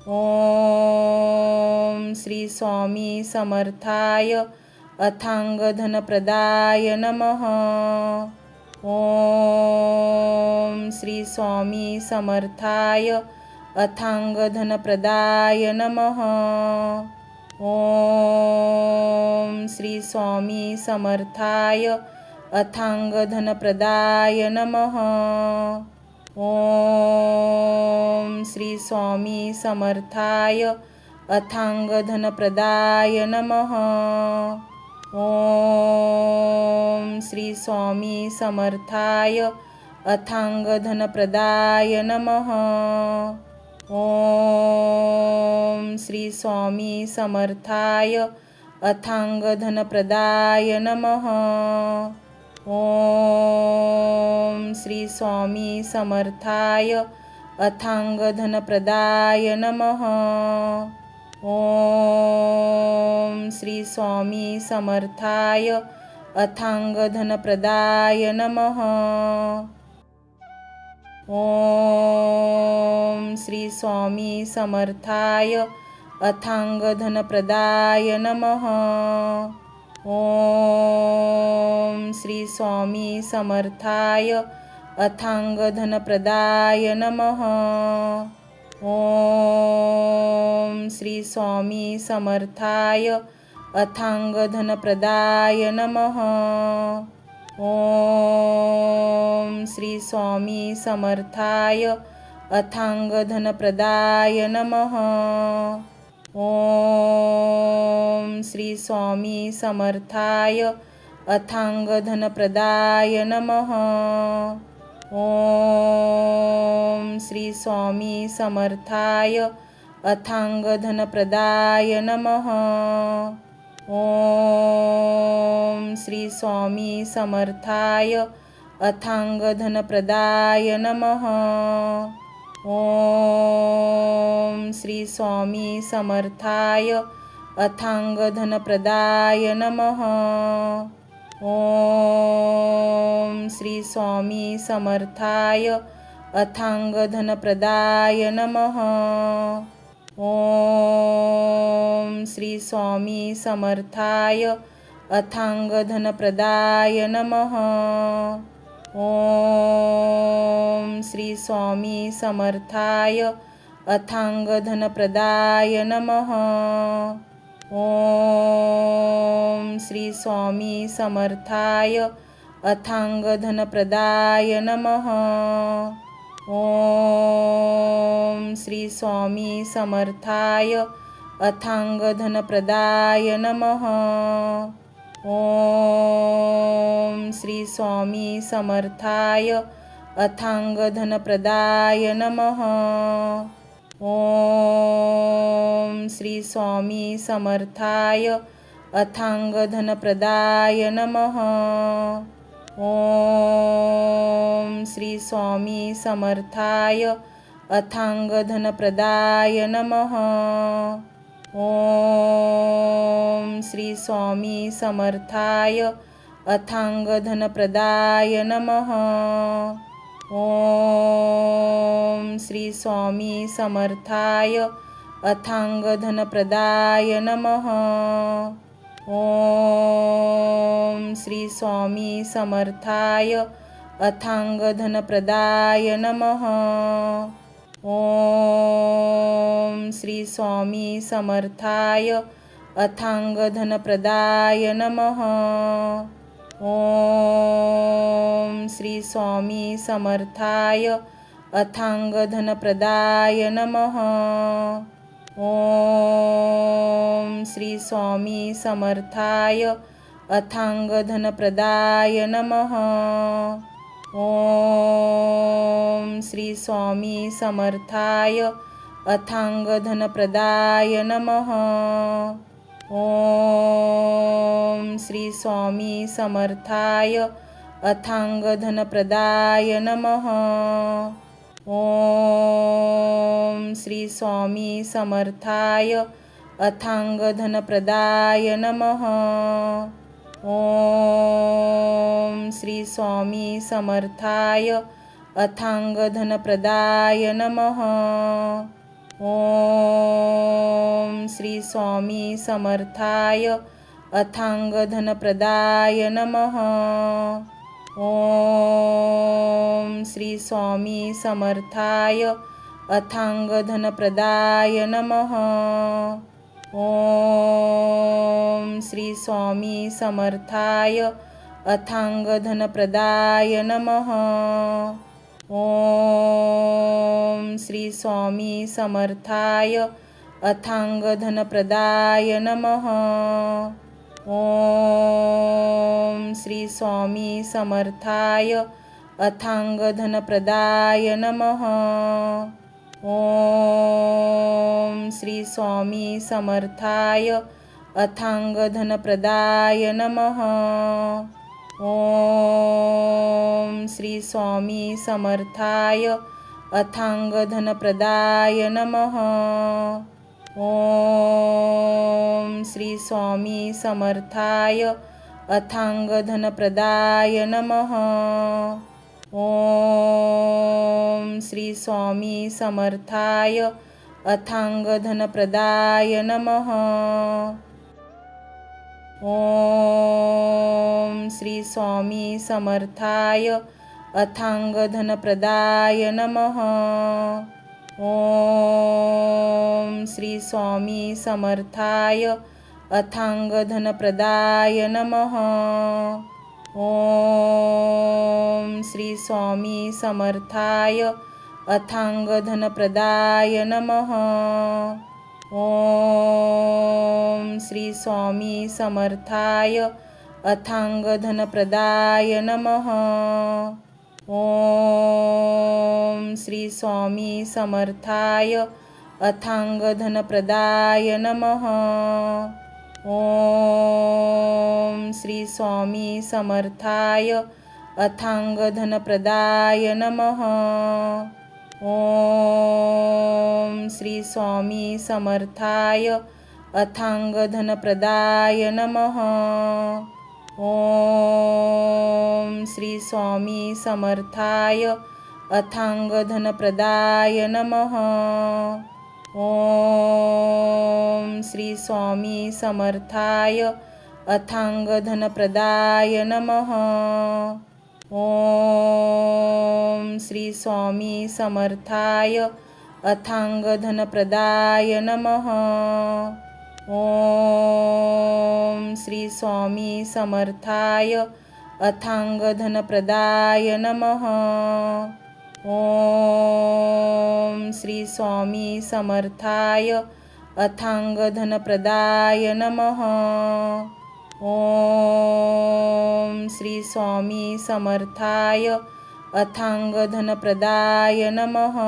ओम श्री स्वामी समर्थाय अथांगधनप्रदाय नमः। ओम श्री स्वामी समर्थाय अथांगधनप्रदाय नमः। ओम श्री स्वामी समर्थाय अथांगधनप्रदाय नमः। ओम श्री स्वामी समर्थाय अथांगधनप्रदाय नमः। ओम श्री स्वामी समर्थाय अथांगधनप्रदाय नमः। ओम श्री स्वामी समर्थाय अथांगधनप्रदाय नमः। ओम श्री स्वामी समर्थाय अथांगधनप्रदाय नमः। ओम श्री स्वामी समर्थाय अथांगधनप्रदाय नमः। ओम श्री स्वामी समर्थाय अथांगधनप्रदाय नमः। ओम श्री स्वामी समर्थाय अथांगधनप्रदाय नमः। ओम श्री स्वामी समर्थाय अथांगधनप्रदाय नमः। ओम श्री स्वामी समर्थाय अथांगधनप्रदाय नमः। ओम श्री स्वामी समर्थाय अथांग धनप्रदाय नमः। ओम श्री स्वामी समर्थाय अथांग धनप्रदाय नमः। ओम श्री स्वामी समर्थाय अथांग धनप्रदाय नमः। ओम श्री स्वामी समर्थाय अथांग धनप्रदाय नमः। ओम श्री स्वामी समर्थाय अथांग धनप्रदाय नमः। ओम श्री स्वामी समर्थाय अथांग धनप्रदाय नमः। ओम श्री स्वामी समर्थाय अथांग धनप्रदाय नमः। ओम श्री स्वामी समर्थाय अथांग धनप्रदाय नमः। ओम श्री स्वामी समर्थाय अथांग धनप्रदाय नमः। ओम श्री स्वामी समर्थाय अथांग धनप्रदाय नमः। ओम श्री स्वामी समर्थाय अथांग धनप्रदाय नमः। ओम श्री स्वामी समर्थाय अथांग धनप्रदाय नमः। ओम श्री स्वामी समर्थाय अथांग धनप्रदाय नमः। ओम श्री स्वामी समर्थाय अथांग धनप्रदाय नमः। ओम श्री स्वामी समर्थाय अथांग धनप्रदाय नमः। ओम श्री स्वामी समर्थाय अथांग धनप्रदाय नमः। ओम श्री स्वामी समर्थाय अथांग धनप्रदाय नमः। ओम श्री स्वामी समर्थाय अथांग धनप्रदाय नमः। ओम श्री स्वामी समर्थाय अथांग धनप्रदाय नमः। ओम श्री स्वामी समर्थाय अथांग धनप्रदाय नमः। ओम श्री स्वामी समर्थाय अथांग धनप्रदाय नमः। ओम श्री स्वामी समर्थाय अथांग धनप्रदाय नमः। ओम श्री स्वामी समर्थाय अथांग धनप्रदाय नमः। ओम श्री स्वामी समर्थाय अथांग धनप्रदाय नमः। ओम श्री स्वामी समर्थाय अथांग धनप्रदाय नमः। ओम श्री स्वामी समर्थाय अथांग धनप्रदाय नमः। ओम श्री स्वामी समर्थाय अथांग धनप्रदाय नमः। ओम श्री स्वामी समर्थाय अथांग धनप्रदाय नमः। ओम श्री स्वामी समर्थाय अथांग धनप्रदाय नमः। ओम श्री स्वामी समर्थाय अथांग धनप्रदाय नमः। ओम श्री स्वामी समर्थाय अथांग धनप्रदाय नमः। ओम श्री स्वामी समर्थाय अथांग धनप्रदाय नमः। ओम श्री स्वामी समर्थाय अथांग धनप्रदाय नमः। ओम श्री स्वामी समर्थाय अथांग धनप्रदाय नमः। ओम श्री स्वामी समर्थाय अथांग धनप्रदाय नमः। ओम श्री स्वामी समर्थाय अथांग धनप्रदाय नमः। ओम श्री स्वामी समर्थाय अथांग धनप्रदाय नमः। ओम श्री स्वामी समर्थाय अथांग धनप्रदाय नमः। ओम श्री स्वामी समर्थाय अथांग धनप्रदाय नमः। ओम श्री स्वामी समर्थाय अथांग धनप्रदाय नमः। ओम श्री स्वामी समर्थाय अथांग धनप्रदाय नमः। ओम श्री स्वामी समर्थाय अथांग धनप्रदाय नमः। ओम श्री स्वामी समर्थाय अथांग धनप्रदाय नमः। ओम श्री स्वामी समर्थाय अथांग धनप्रदाय नमः।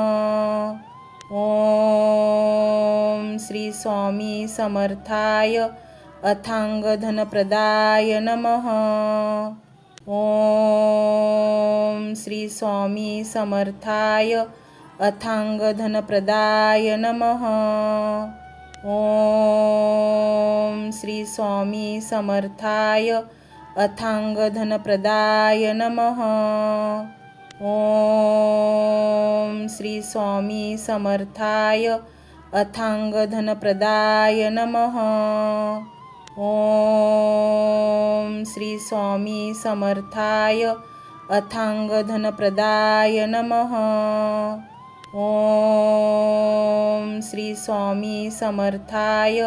ओम श्री स्वामी समर्थाय अथांग धनप्रदाय नमः। ओम श्री स्वामी समर्थाय अथांग धनप्रदाय नमः। ओम श्री स्वामी समर्थाय अथांग धनप्रदाय नमः। ओम श्री स्वामी समर्थाय अथांग धनप्रदाय नमः। ओम श्री स्वामी समर्थाय अथांग धनप्रदाय नमः। ओम श्री स्वामी समर्थाय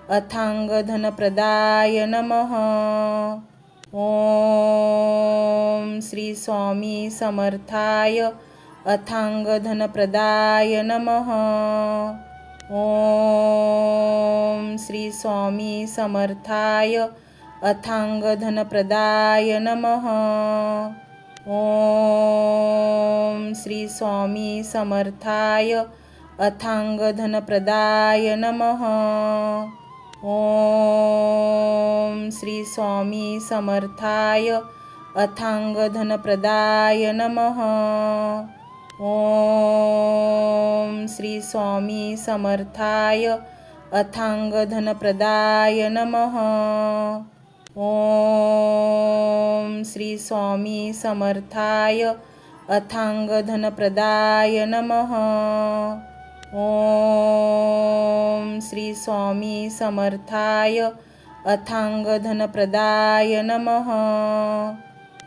अथांग धनप्रदाय नमः। ओम श्री स्वामी समर्थाय अथांग धनप्रदाय नमः। ओम श्री स्वामी समर्थाय अथांग धनप्रदाय नमः। ओम श्री स्वामी समर्थाय अथांग धनप्रदाय नमः। ओम श्री स्वामी समर्थाय अथांग धनप्रदाय नमः। ओम श्री स्वामी समर्थाय अथांग धनप्रदाय नमः। ओम श्री स्वामी समर्थाय अथांग धनप्रदाय नमः। ओम श्री स्वामी समर्थाय अथांग धनप्रदाय नमः।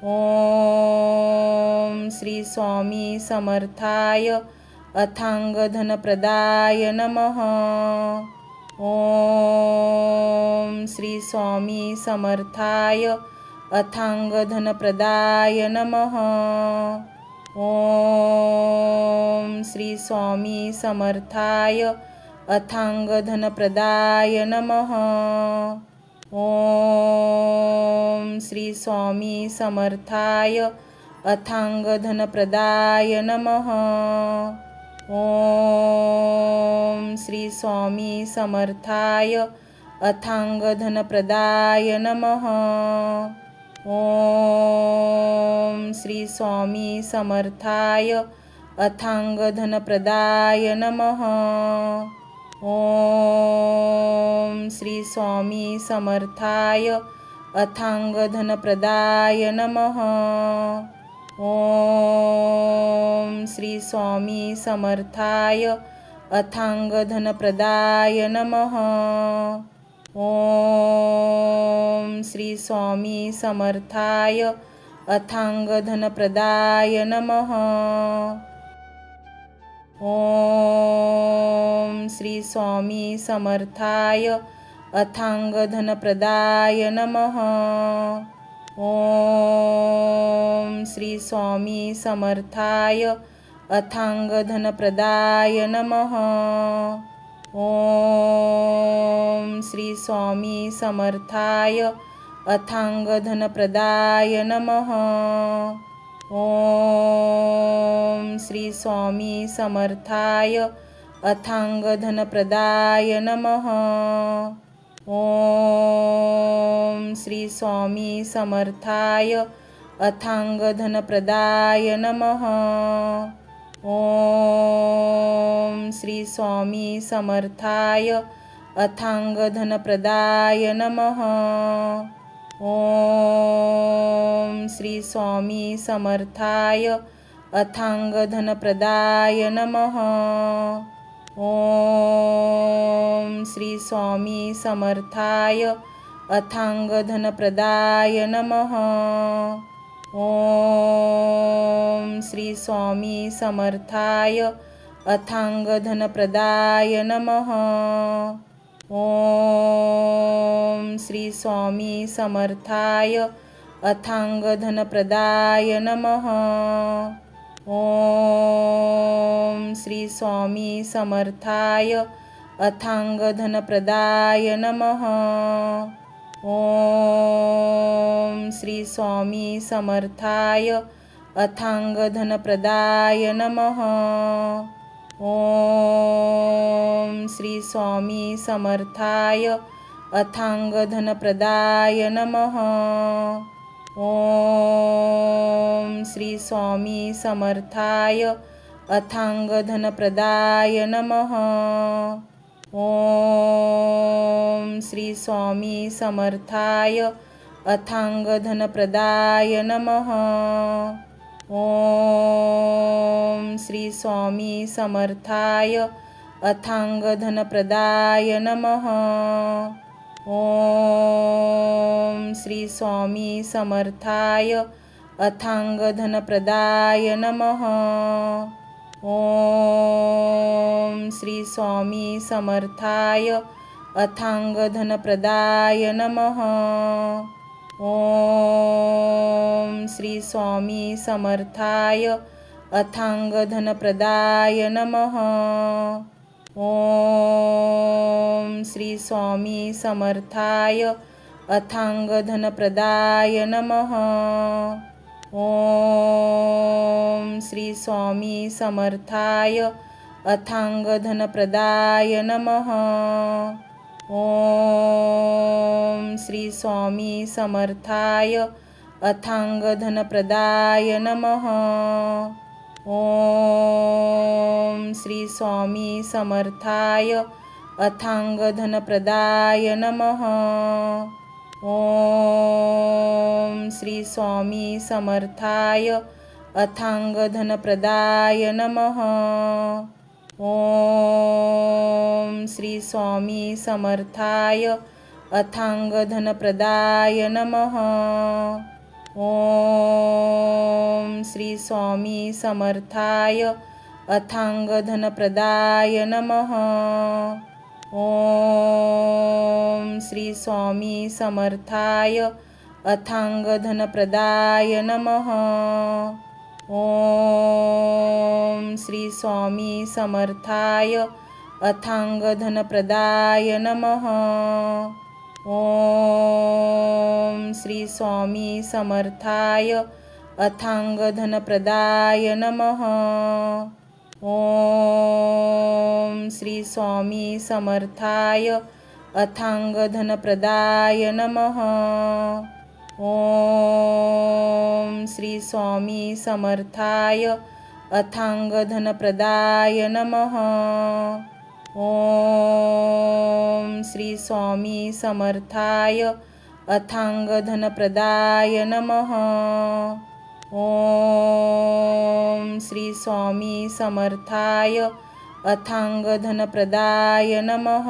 ओम श्री स्वामी समर्थाय अथांग धनप्रदाय नमः। ओम श्री स्वामी समर्थाय अथांग धनप्रदाय नमः। ओम श्री स्वामी समर्थाय अथांग धनप्रदाय नमः। ओम श्री स्वामी समर्थाय अथांग धनप्रदाय नमः। ओम श्री स्वामी समर्थाय अथांग धनप्रदाय नमः। ओम श्री स्वामी समर्थाय अथांग धनप्रदाय नमः। ओम श्री स्वामी समर्थाय अथांग धनप्रदाय नमः। ओम श्री स्वामी समर्थाय अथांग धनप्रदाय नमः। ओम श्री स्वामी समर्थाय अथांग धनप्रदाय नमः। ओम श्री स्वामी समर्थाय अथांग धनप्रदाय नमः। ओम श्री स्वामी समर्थाय अथांग धनप्रदाय नमः। ओम श्री स्वामी समर्थाय अथांग धनप्रदाय नमः। ओम श्री स्वामी समर्थाय अथांग धनप्रदाय नमः। ओम श्री स्वामी समर्थाय अथांग धनप्रदाय नमः। ओम श्री स्वामी समर्थाय अथांग धनप्रदाय नमः। ओम श्री स्वामी समर्थाय अथांग धनप्रदाय नमः। ओम श्री स्वामी समर्थाय अथांग धनप्रदाय नमः। ओम श्री स्वामी समर्थाय अथांग धनप्रदाय नमः। ओम श्री स्वामी समर्थाय अथांग धनप्रदाय नमः। ओम श्री स्वामी समर्थाय अथांग धनप्रदाय नमः। ओम श्री स्वामी समर्थाय अथांग धनप्रदाय नमः। ओम श्री स्वामी समर्थाय अथांग धनप्रदाय नमः। ओम श्री स्वामी समर्थाय अथांग धनप्रदाय नमः। ओम श्री स्वामी समर्थाय अथांग धनप्रदाय नमः। ओम श्री स्वामी समर्थाय अथांग धनप्रदाय नमः। ओम श्री स्वामी समर्थाय अथांग धनप्रदाय नमः। ओम श्री स्वामी समर्थाय अथांग धनप्रदाय नमः। ओम श्री स्वामी समर्थाय अथांग धनप्रदाय नमः। ओम श्री स्वामी समर्थाय अथांग धनप्रदाय नमः। ओम श्री स्वामी समर्थाय अथांग धनप्रदाय नमः। ओम श्री स्वामी समर्थाय अथांग धनप्रदाय नमः। ओम श्री स्वामी समर्थाय अथांग धनप्रदाय नमः। ओम श्री स्वामी समर्थाय अथांग धनप्रदाय नमः। ओम श्री स्वामी समर्थाय अथांग धनप्रदाय नमः। ओम श्री स्वामी समर्थाय अथांग धनप्रदाय नमः। ओम श्री स्वामी समर्थाय अथांग धनप्रदाय नमः। ओम श्री स्वामी समर्थाय अथांग धनप्रदाय नमः। ओम श्री स्वामी समर्थाय अथांग धनप्रदाय नमः। ओम श्री स्वामी समर्थाय अथांग धनप्रदाय नमः। ओम श्री स्वामी समर्थाय अथांग धनप्रदाय नमः। ओम श्री स्वामी समर्थाय अथांग धनप्रदाय नमः। ओम श्री स्वामी समर्थाय अथांग धनप्रदाय नमः।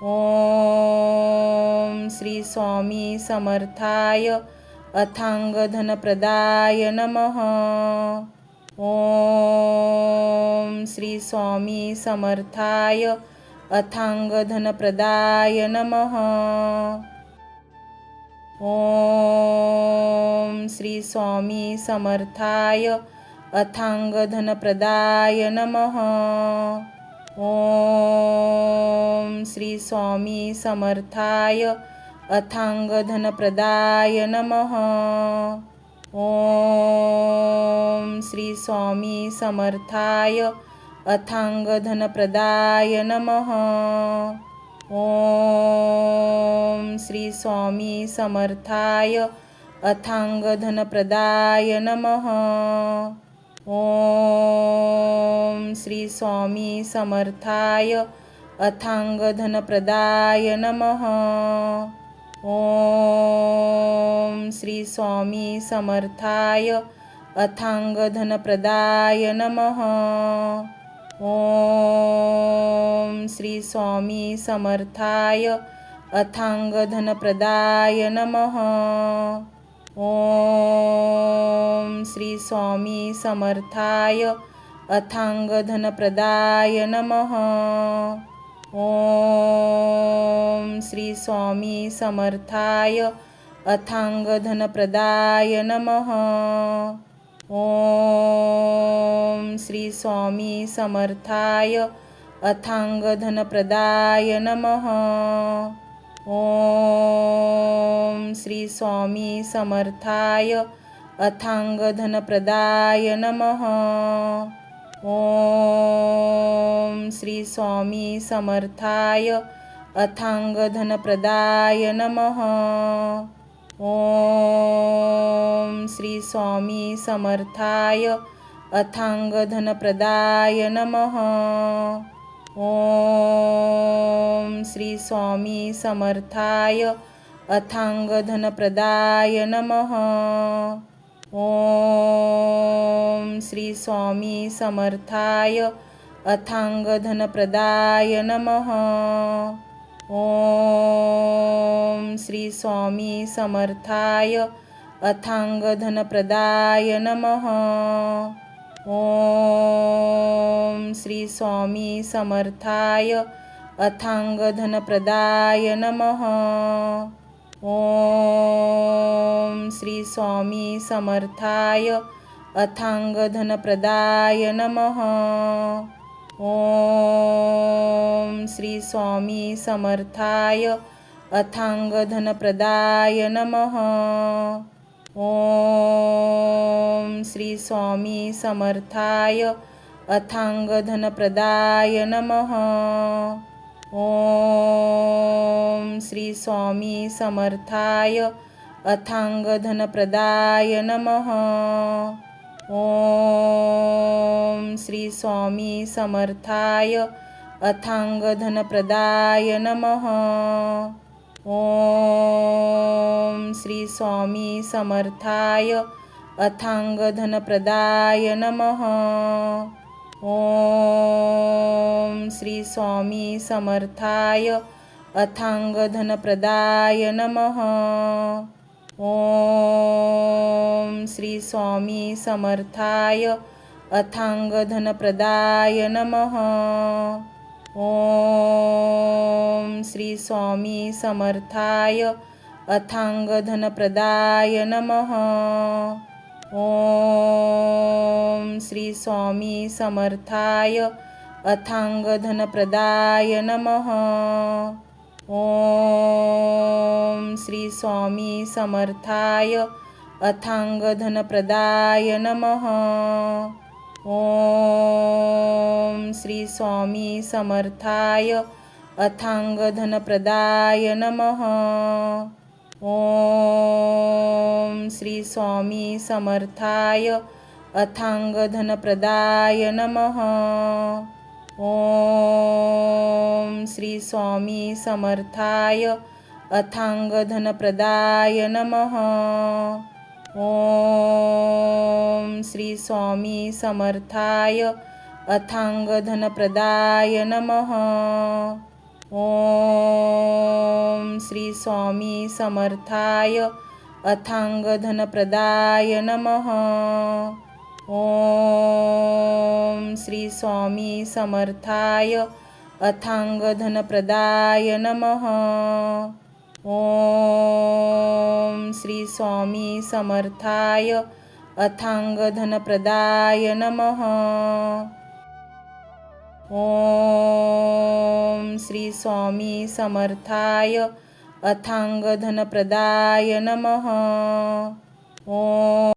ओम श्री स्वामी समर्थाय अथांग धनप्रदाय नमः। ओम श्री स्वामी समर्थाय अथांग धनप्रदाय नमः। ओम श्री स्वामी समर्थाय अथांग धनप्रदाय नमः। ओम श्री स्वामी समर्थाय अथांगधनप्रदाय नमः। ओम श्री स्वामी समर्थाय अथांगधनप्रदाय नमः। ओम श्री स्वामी समर्थाय अथांगधनप्रदाय नमः। ओम श्री स्वामी समर्थाय अथांगधनप्रदाय नमः। ओम श्री स्वामी समर्थाय अथांगधनप्रदाय नमः। ओम श्री स्वामी समर्थाय अथांगधनप्रदाय नमः। ओम श्री स्वामी समर्थाय अथांगधनप्रदाय नमः। ओम श्री स्वामी समर्थाय अथांगधनप्रदाय नमः। ओम श्री स्वामी समर्थाय अथांगधनप्रदाय नमः। ओम श्री स्वामी समर्थाय अथांगधनप्रदाय नमः। ओम श्री स्वामी समर्थाय अथांगधनप्रदाय नमः। ओम श्री स्वामी समर्थाय अथांगधनप्रदाय नमः। ओम श्री स्वामी समर्थाय अथांगधनप्रदाय नमः। ओम श्री स्वामी समर्थाय अथांगधनप्रदाय नमः। ओम श्री स्वामी समर्थाय अथांगधनप्रदाय नमः। ओम श्री स्वामी समर्थाय अथांगधनप्रदाय नमः। ओम श्री स्वामी समर्थाय अथांगधनप्रदाय नमः। ओम श्री स्वामी समर्थाय अथांगधनप्रदाय नमः। ओम श्री स्वामी समर्थाय अथांगधनप्रदाय नमः। ओम श्री स्वामी समर्थाय अथांगधनप्रदाय नमः। ओम श्री स्वामी समर्थाय अथांगधनप्रदाय नमः। ओम श्री स्वामी समर्थाय अथांगधनप्रदाय नमः। ओम श्री स्वामी समर्थाय अथांगधनप्रदाय नमः। ओम श्री स्वामी समर्थाय अथांगधनप्रदाय नमः। ओम श्री स्वामी समर्थाय अथांगधनप्रदाय नमः। ओम श्री स्वामी समर्थाय अथांगधनप्रदाय नमः। ओम श्री स्वामी समर्थाय अथांगधनप्रदाय नमः। ओम श्री स्वामी समर्थाय अथांगधनप्रदाय नमः। ओम श्री स्वामी समर्थाय अथांगधनप्रदाय नमः। ओम श्री स्वामी समर्थाय अथांगधनप्रदाय नमः। ओम श्री स्वामी समर्थाय अथांगधनप्रदाय नमः। ओम श्री स्वामी समर्थाय अथांगधनप्रदाय नमः। ओम श्री स्वामी समर्थाय अथांगधनप्रदाय नमः। ओम श्री स्वामी समर्थाय अथांगधनप्रदाय नमः। ओम श्री स्वामी समर्थाय अथांग धनप्रदाय नमः. ओम